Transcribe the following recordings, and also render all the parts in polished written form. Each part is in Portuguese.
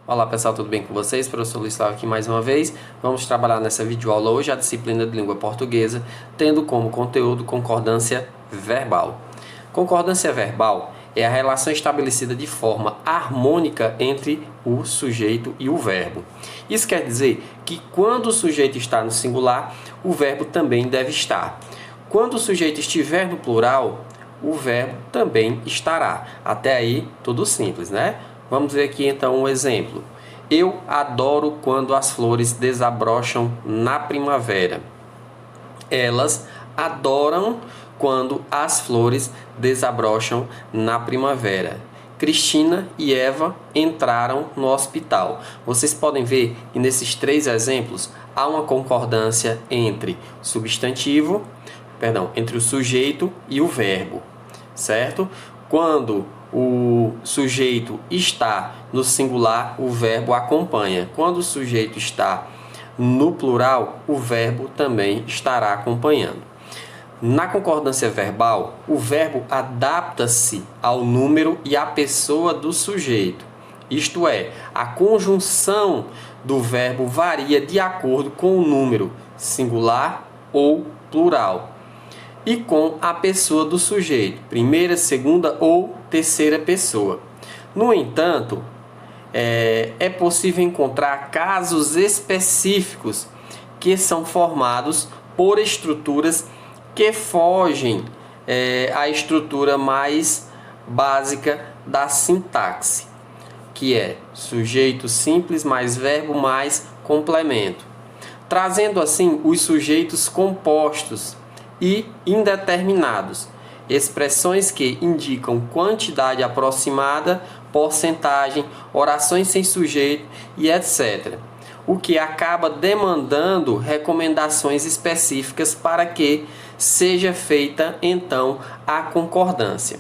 Olá pessoal, tudo bem com vocês? Professor Luiz Flávio aqui mais uma vez. Vamos trabalhar nessa videoaula hoje a disciplina de língua portuguesa, tendo como conteúdo concordância verbal. Concordância verbal é a relação estabelecida de forma harmônica entre o sujeito e o verbo. Isso quer dizer que quando o sujeito está no singular, o verbo também deve estar. Quando o sujeito estiver no plural, o verbo também estará. Até aí, tudo simples, né? Vamos ver aqui então um exemplo. Eu adoro quando as flores desabrocham na primavera. Elas adoram quando as flores desabrocham na primavera. Cristina e Eva entraram no hospital. Vocês podem ver que nesses três exemplos há uma concordância entre entre o sujeito e o verbo, certo? Quando o sujeito está no singular, o verbo acompanha. Quando o sujeito está no plural, o verbo também estará acompanhando. Na concordância verbal, o verbo adapta-se ao número e à pessoa do sujeito. Isto é, a conjunção do verbo varia de acordo com o número singular ou plural e com a pessoa do sujeito, primeira, segunda ou terceira pessoa. No entanto, é possível encontrar casos específicos que são formados por estruturas que fogem à estrutura mais básica da sintaxe, que é sujeito simples mais verbo mais complemento, trazendo assim os sujeitos compostos e indeterminados, expressões que indicam quantidade aproximada, porcentagem, orações sem sujeito e etc. O que acaba demandando recomendações específicas para que seja feita então a concordância.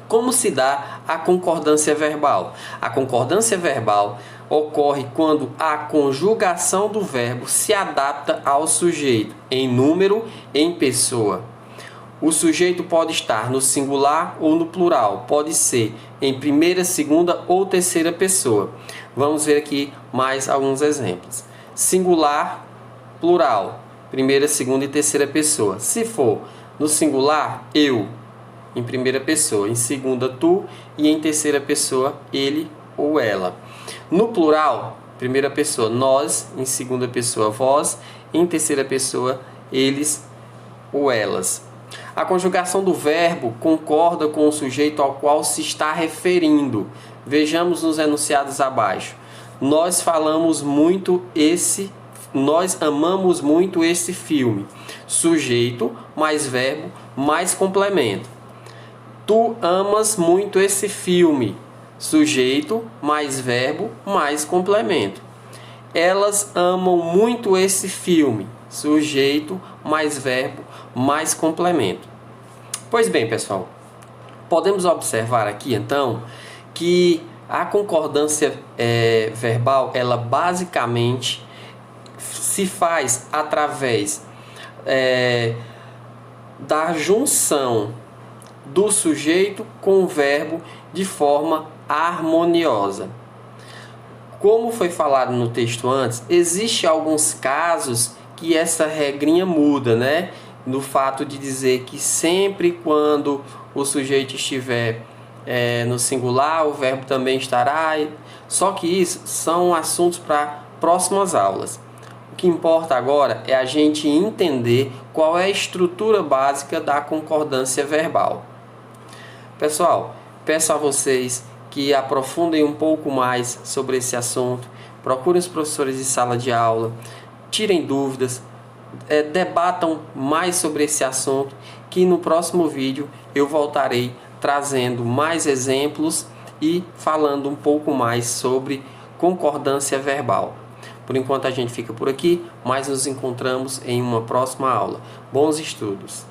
Como se dá a concordância verbal? A concordância verbal ocorre quando a conjugação do verbo se adapta ao sujeito, em número, em pessoa. O sujeito pode estar no singular ou no plural, pode ser em primeira, segunda ou terceira pessoa. Vamos ver aqui mais alguns exemplos. Singular, plural, primeira, segunda e terceira pessoa. Se for no singular, eu, em primeira pessoa, em segunda, tu e em terceira pessoa, ele ou ela. No plural, primeira pessoa, nós, em segunda pessoa, vós, em terceira pessoa, eles ou elas. A conjugação do verbo concorda com o sujeito ao qual se está referindo. Vejamos nos enunciados abaixo. Nós amamos muito esse filme. Sujeito mais verbo mais complemento. Tu amas muito esse filme. Sujeito mais verbo mais complemento. Elas amam muito esse filme. Sujeito mais verbo mais complemento. Pois bem, pessoal, podemos observar aqui então que a concordância verbal, ela basicamente se faz através da junção do sujeito com o verbo de forma harmoniosa. Como foi falado no texto antes, existe alguns casos que essa regrinha muda, né? No fato de dizer que sempre quando o sujeito estiver no singular, o verbo também estará. Só que isso são assuntos para próximas aulas. O que importa agora é a gente entender qual é a estrutura básica da concordância verbal. Pessoal, peço a vocês que aprofundem um pouco mais sobre esse assunto, procurem os professores de sala de aula, tirem dúvidas, debatam mais sobre esse assunto, que no próximo vídeo eu voltarei trazendo mais exemplos e falando um pouco mais sobre concordância verbal. Por enquanto a gente fica por aqui, mas nos encontramos em uma próxima aula. Bons estudos!